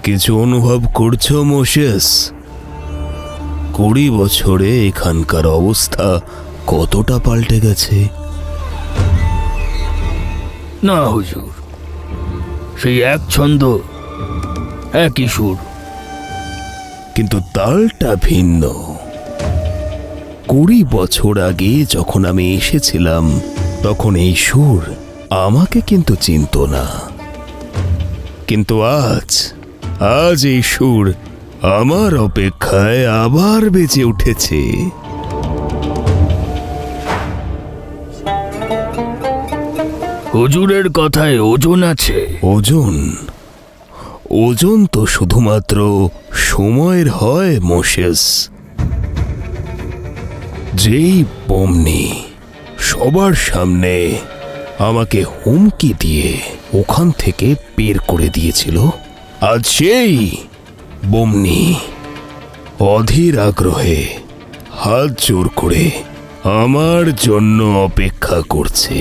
কিছু অনুভব করছো মোসেস? 20 বছরে এখানকার অবস্থা কতটা পাল্টে গেছে। না হুজুর, সেই এক ছন্দ, একই সুর, কিন্তু তালটা ভিন্ন। 20 বছর আগে যখন আমি এসেছিলাম তখন এই সুর আমাকে কিন্তু চিনত না, কিন্তু আজ এই সুর আমার অপেক্ষায় আবার বেঁচে উঠেছে। হুজুরের কথায় ওজন আছে। ওজন তো শুধুমাত্র সময়ের হয় মোসেস। যেই বমনি সবার সামনে আমাকে হুমকি দিয়ে ওখান থেকে বের করে দিয়েছিল, আজ সেই বমনি অধীর আগ্রহে হাত জোর করে আমার জন্য অপেক্ষা করছে।